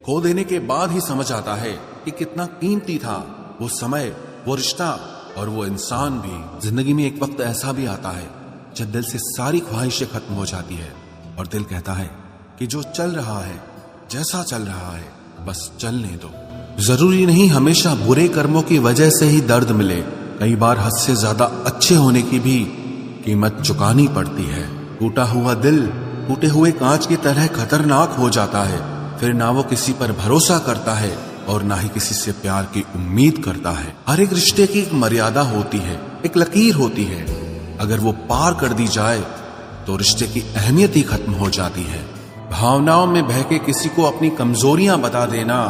खो देने के बाद ही समझ आता है कि कितना कीमती था वो समय, वो रिश्ता और वो इंसान भी। जिंदगी में एक वक्त ऐसा भी आता है जब दिल से सारी ख्वाहिशें खत्म हो जाती है और दिल कहता है कि जो चल रहा है, जैसा चल रहा है, बस चलने दो। जरूरी नहीं हमेशा बुरे कर्मों की वजह से ही दर्द मिले, कई बार हद से ज्यादा अच्छे होने की भी कीमत चुकानी पड़ती है। टूटा हुआ दिल टूटे हुए कांच की तरह खतरनाक हो जाता है। फिर ना वो किसी पर भरोसा करता है और ना ही किसी से प्यार की उम्मीद करता है। हर एक रिश्ते की एक मर्यादा होती है, एक लकीर होती है। अगर वो पार कर दी जाए तो रिश्ते की अहमियत ही खत्म हो जाती है। भावनाओं में बह के किसी को अपनी कमजोरियां बता देना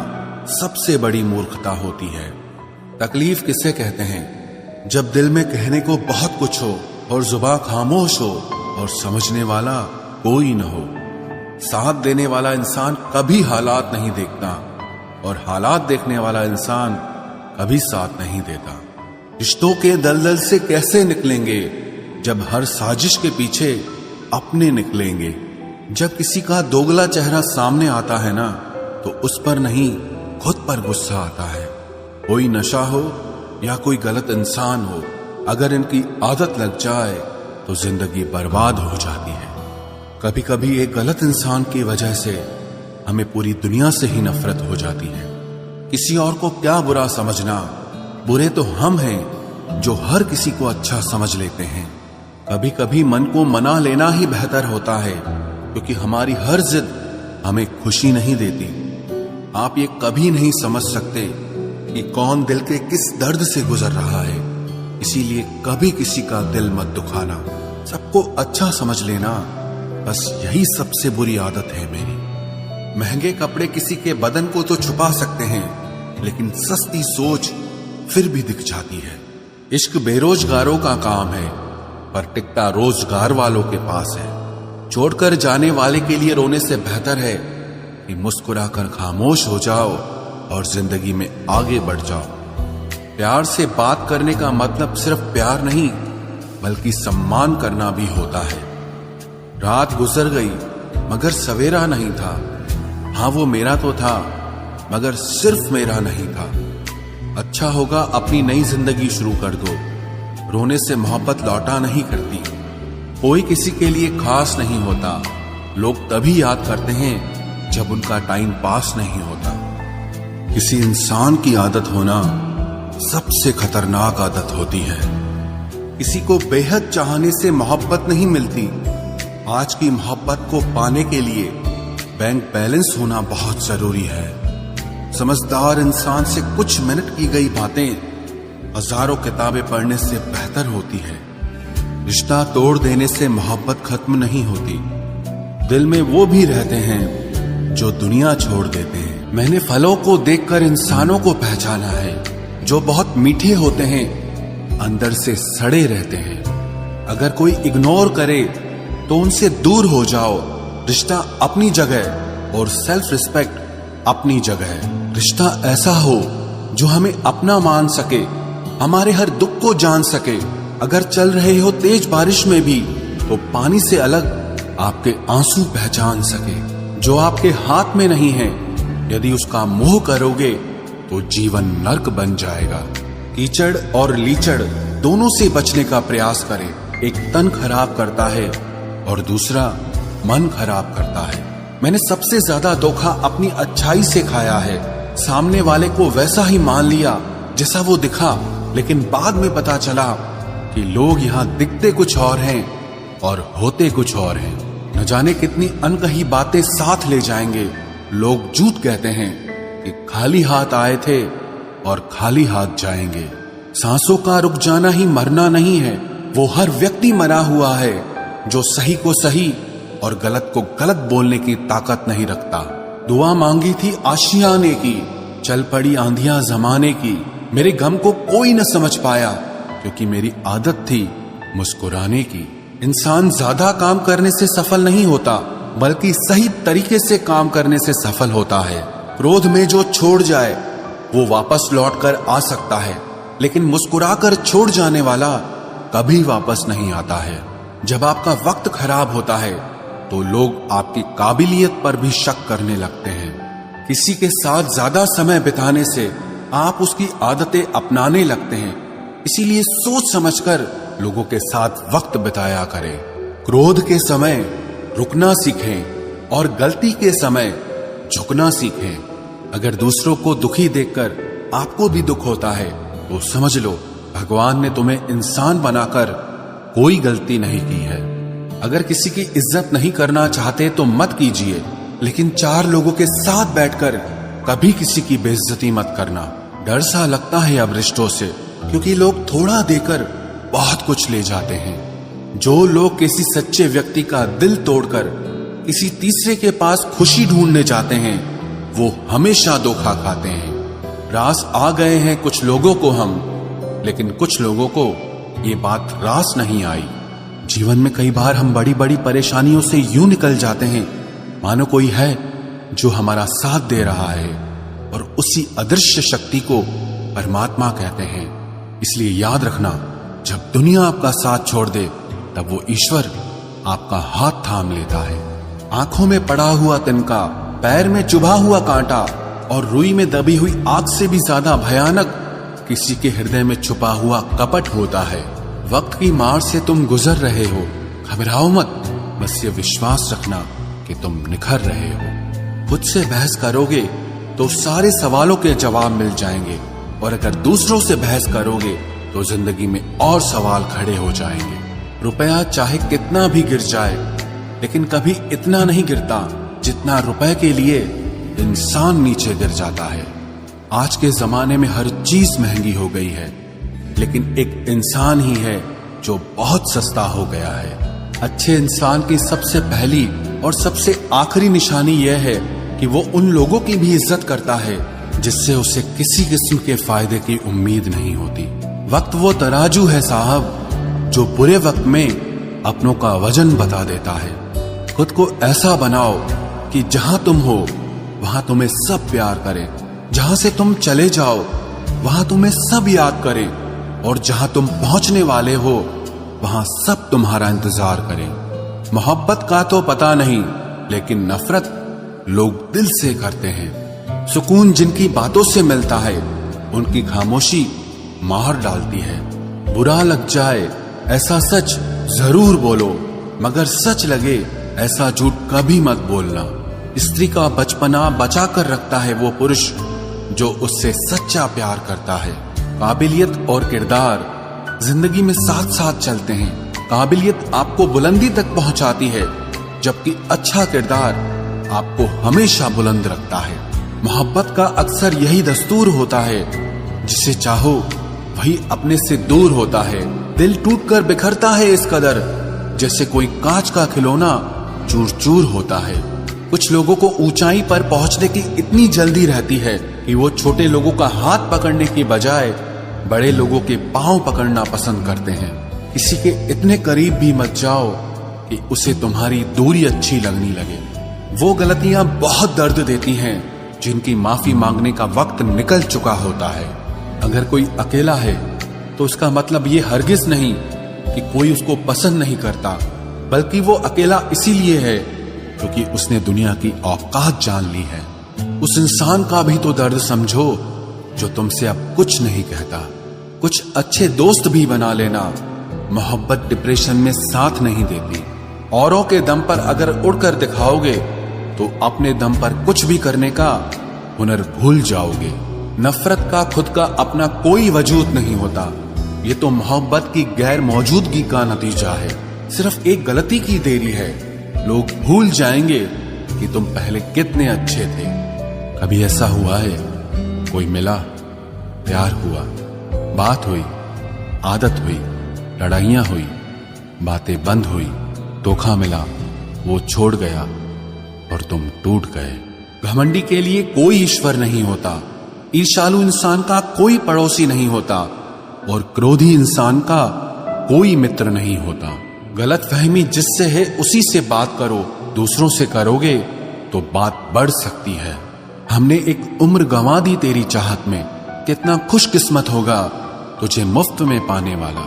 सबसे बड़ी मूर्खता होती है। तकलीफ किसे कहते हैं? जब दिल में कहने को बहुत कुछ हो और जुबान खामोश हो और समझने वाला कोई न हो। साथ देने वाला इंसान कभी हालात नहीं देखता और हालात देखने वाला इंसान कभी साथ नहीं देता। रिश्तों के दलदल से कैसे निकलेंगे जब हर साजिश के पीछे अपने निकलेंगे। जब किसी का दोगला चेहरा सामने आता है ना, तो उस पर नहीं खुद पर गुस्सा आता है। कोई नशा हो या कोई गलत इंसान हो, अगर इनकी आदत लग जाए तो जिंदगी बर्बाद हो जाती है। कभी कभी एक गलत इंसान की वजह से हमें पूरी दुनिया से ही नफरत हो जाती है। किसी और को क्या बुरा समझना, बुरे तो हम हैं जो हर किसी को अच्छा समझ लेते हैं। कभी कभी मन को मना लेना ही बेहतर होता है, क्योंकि हमारी हर जिद हमें खुशी नहीं देती। आप ये कभी नहीं समझ सकते कि कौन दिल के किस दर्द से गुजर रहा है, इसीलिए कभी किसी का दिल मत दुखाना। सबको अच्छा समझ लेना, बस यही सबसे बुरी आदत है मेरी। महंगे कपड़े किसी के बदन को तो छुपा सकते हैं, लेकिन सस्ती सोच फिर भी दिख जाती है। इश्क बेरोजगारों का काम है, पर टिकटा रोजगार वालों के पास है। छोड़कर जाने वाले के लिए रोने से बेहतर है कि मुस्कुराकर खामोश हो जाओ और जिंदगी में आगे बढ़ जाओ। प्यार से बात करने का मतलब सिर्फ प्यार नहीं, बल्कि सम्मान करना भी होता है। रात गुजर गई मगर सवेरा नहीं था। हाँ, वो मेरा तो था मगर सिर्फ मेरा नहीं था। अच्छा होगा अपनी नई जिंदगी शुरू कर दो। रोने से मोहब्बत लौटा नहीं करती। कोई किसी के लिए खास नहीं होता। लोग तभी याद करते हैं जब उनका टाइम पास नहीं होता। किसी इंसान की आदत होना सबसे खतरनाक आदत होती है। किसी को बेहद चाहने से मोहब्बत नहीं मिलती। आज की मोहब्बत को पाने के लिए बैंक बैलेंस होना बहुत जरूरी है। समझदार इंसान से कुछ मिनट की गई बातें हजारों किताबें पढ़ने से बेहतर होती है। रिश्ता तोड़ देने से मोहब्बत खत्म नहीं होती। दिल में वो भी रहते हैं जो दुनिया छोड़ देते हैं। मैंने फलों को देखकर इंसानों को पहचाना है, जो बहुत मीठे होते हैं अंदर से सड़े रहते हैं। अगर कोई इग्नोर करे तो उनसे दूर हो जाओ। रिश्ता अपनी जगह और सेल्फ रिस्पेक्ट अपनी जगह। रिश्ता ऐसा हो जो हमें अपना मान सके, हमारे हर दुख को जान सके। अगर चल रहे हो तेज बारिश में भी तो पानी से अलग आपके आंसू पहचान सके। जो आपके हाथ में नहीं है, यदि उसका मोह करोगे तो जीवन नर्क बन जाएगा। कीचड़ और लीचड़ दोनों से बचने का प्रयास करें। एक तन खराब करता है और दूसरा मन खराब करता है। मैंने सबसे ज्यादा धोखा अपनी अच्छाई से खाया है। सामने वाले को वैसा ही मान लिया जैसा वो दिखा, लेकिन बाद में पता चला कि लोग यहाँ दिखते कुछ और हैं और होते कुछ और हैं। न जाने कितनी अनकही बातें साथ ले जाएंगे। लोग झूठ कहते हैं कि खाली हाथ आए थे और खाली हाथ जाएंगे। सांसों का रुक जाना ही मरना नहीं है। वो हर व्यक्ति मरा हुआ है जो सही को सही और गलत को गलत बोलने की ताकत नहीं रखता। दुआ मांगी थी आशियाने की, चल पड़ी आंधियां जमाने की। मेरे गम को कोई न समझ पाया, क्योंकि मेरी आदत थी मुस्कुराने की। इंसान ज्यादा काम करने से सफल नहीं होता, बल्कि सही तरीके से काम करने से सफल होता है। क्रोध में जो छोड़ जाए वो वापस लौट कर आ सकता है, लेकिन मुस्कुराकर छोड़ जाने वाला कभी वापस नहीं आता है। जब आपका वक्त खराब होता है तो लोग आपकी काबिलियत पर भी शक करने लगते हैं। किसी के साथ ज्यादा समय बिताने से आप उसकी आदतें अपनाने लगते हैं। इसीलिए सोच समझकर लोगों के साथ वक्त बिताया करें। क्रोध के समय रुकना सीखें और गलती के समय झुकना सीखें। अगर दूसरों को दुखी देखकर आपको भी दुख होता है तो समझ लो भगवान ने तुम्हें इंसान बनाकर कोई गलती नहीं की है। अगर किसी की इज्जत नहीं करना चाहते तो मत कीजिए, लेकिन चार लोगों के साथ बैठकर कभी किसी की बेइज्जती मत करना। डर सा लगता है अब रिश्तों से, क्योंकि लोग थोड़ा देकर बहुत कुछ ले जाते हैं। जो लोग किसी सच्चे व्यक्ति का दिल तोड़कर किसी तीसरे के पास खुशी ढूंढने जाते हैं वो हमेशा धोखा खाते हैं। रास आ गए हैं कुछ लोगों को हम, लेकिन कुछ लोगों को ये बात रास नहीं आई। जीवन में कई बार हम बड़ी बड़ी परेशानियों से यूं निकल जाते हैं मानो कोई है जो हमारा साथ दे रहा है, और उसी अदृश्य शक्ति को परमात्मा कहते हैं। इसलिए याद रखना, जब दुनिया आपका साथ छोड़ दे तब वो ईश्वर आपका हाथ थाम लेता है। आंखों में पड़ा हुआ तिनका, पैर में चुभा हुआ कांटा और रुई में दबी हुई आग से भी ज्यादा भयानक किसी के हृदय में छुपा हुआ कपट होता है। वक्त की मार से तुम गुजर रहे हो, घबराओ मत, बस ये विश्वास रखना कि तुम निखर रहे हो। खुद से बहस करोगे तो सारे सवालों के जवाब मिल जाएंगे, और अगर दूसरों से बहस करोगे तो जिंदगी में और सवाल खड़े हो जाएंगे। रुपया चाहे कितना भी गिर जाए, लेकिन कभी इतना नहीं गिरता जितना रुपए के लिए इंसान नीचे गिर जाता है। आज के जमाने में हर चीज महंगी हो गई है, लेकिन एक इंसान ही है जो बहुत सस्ता हो गया है। अच्छे इंसान की सबसे पहली और सबसे आखिरी निशानी यह है कि वो उन लोगों की भी इज्जत करता है जिससे उसे किसी किस्म के फायदे की उम्मीद नहीं होती। वक्त वो तराजू है साहब जो बुरे वक्त में अपनों का वजन बता देता है। खुद को ऐसा बनाओ कि जहां तुम हो वहां तुम्हें सब प्यार करें, जहां से तुम चले जाओ वहां तुम्हें सब याद करें, और जहां तुम पहुंचने वाले हो वहां सब तुम्हारा इंतजार करें। मोहब्बत का तो पता नहीं, लेकिन नफरत लोग दिल से करते हैं। सुकून जिनकी बातों से मिलता है उनकी खामोशी मार डालती है। बुरा लग जाए ऐसा सच जरूर बोलो, मगर सच लगे ऐसा झूठ कभी मत बोलना। स्त्री का बचपना बचा कर रखता है वो पुरुष जो उससे सच्चा प्यार करता है। काबिलियत और किरदार जिंदगी में साथ साथ चलते हैं। काबिलियत आपको बुलंदी तक पहुंचाती है, जबकि अच्छा किरदार आपको हमेशा बुलंद रखता है। मोहब्बत का अक्सर यही दस्तूर होता है, जिसे चाहो वही अपने से दूर होता है। दिल टूटकर बिखरता है इस कदर, जैसे कोई कांच का खिलौना चूर चूर होता है। कुछ लोगों को ऊंचाई पर पहुंचने की इतनी जल्दी रहती है कि वो छोटे लोगों का हाथ पकड़ने की बजाय बड़े लोगों के पांव पकड़ना पसंद करते हैं। किसी के इतने करीब भी मत जाओ कि उसे तुम्हारी दूरी अच्छी लगने लगे। वो गलतियां बहुत दर्द देती हैं जिनकी माफी मांगने का वक्त निकल चुका होता है। अगर कोई अकेला है तो उसका मतलब ये हरगिज नहीं कि कोई उसको पसंद नहीं करता, बल्कि वो अकेला इसीलिए है क्योंकि उसने दुनिया की औकात जान ली है। उस इंसान का भी तो दर्द समझो जो तुमसे अब कुछ नहीं कहता। कुछ अच्छे दोस्त भी बना लेना। मोहब्बत डिप्रेशन में साथ नहीं देती। औरों के दम पर अगर उड़कर दिखाओगे तो अपने दम पर कुछ भी करने का हुनर भूल जाओगे। नफरत का खुद का अपना कोई वजूद नहीं होता, ये तो मोहब्बत की गैर मौजूदगी का नतीजा है। सिर्फ एक गलती की देरी है, लोग भूल जाएंगे कि तुम पहले कितने अच्छे थे। कभी ऐसा हुआ है कोई मिला, प्यार हुआ, बात हुई, आदत हुई, लड़ाइयां हुई, बातें बंद हुई, धोखा मिला, वो छोड़ गया और तुम टूट गए। घमंडी के लिए कोई ईश्वर नहीं होता, ईर्ष्यालु इंसान का कोई पड़ोसी नहीं होता, और क्रोधी इंसान का कोई मित्र नहीं होता। गलतफहमी जिससे है उसी से बात करो, दूसरों से करोगे तो बात बढ़ सकती है। हमने एक उम्र गंवा दी तेरी चाहत में, कितना खुशकिस्मत होगा तुझे मुफ्त में पाने वाला।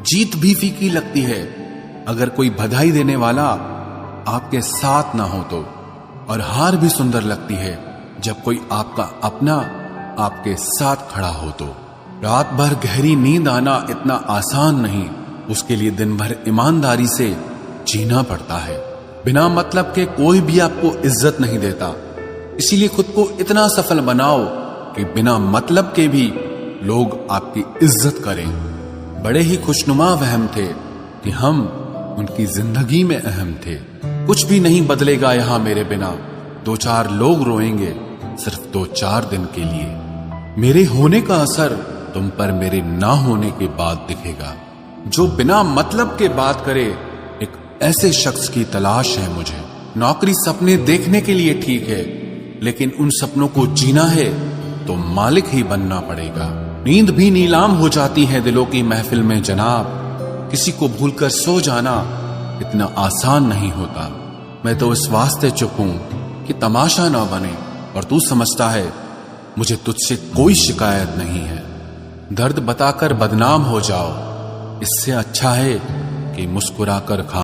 जीत भी फीकी लगती है अगर कोई बधाई देने वाला आपके साथ ना हो तो, और हार भी सुंदर लगती है जब कोई आपका अपना आपके साथ खड़ा हो तो। रात भर गहरी नींद आना इतना आसान नहीं, उसके लिए दिन भर ईमानदारी से जीना पड़ता है। बिना मतलब के कोई भी आपको इज्जत नहीं देता, इसीलिए खुद को इतना सफल बनाओ कि बिना मतलब के भी लोग आपकी इज्जत करें। बड़े ही खुशनुमा वहम थे कि हम उनकी जिंदगी में अहम थे। कुछ भी नहीं बदलेगा यहां मेरे बिना, 2-4 लोग रोएंगे सिर्फ 2-4 दिन के लिए। मेरे होने का असर तुम पर मेरे ना होने के बाद दिखेगा। जो बिना मतलब के बात करे, एक ऐसे शख्स की तलाश है मुझे। नौकरी सपने देखने के लिए ठीक है, लेकिन उन सपनों को जीना है तो मालिक ही बनना पड़ेगा। नींद भी नीलाम हो जाती है दिलों की महफिल में जनाब। किसी को भूलकर सो जाना इतना आसान नहीं होता। मैं तो इस वास्ते चुप हूं कि तमाशा ना बने, और तू समझता है मुझे तुझसे कोई शिकायत नहीं है। दर्द बताकर बदनाम हो जाओ, इससे अच्छा है कि मुस्कुराकर खा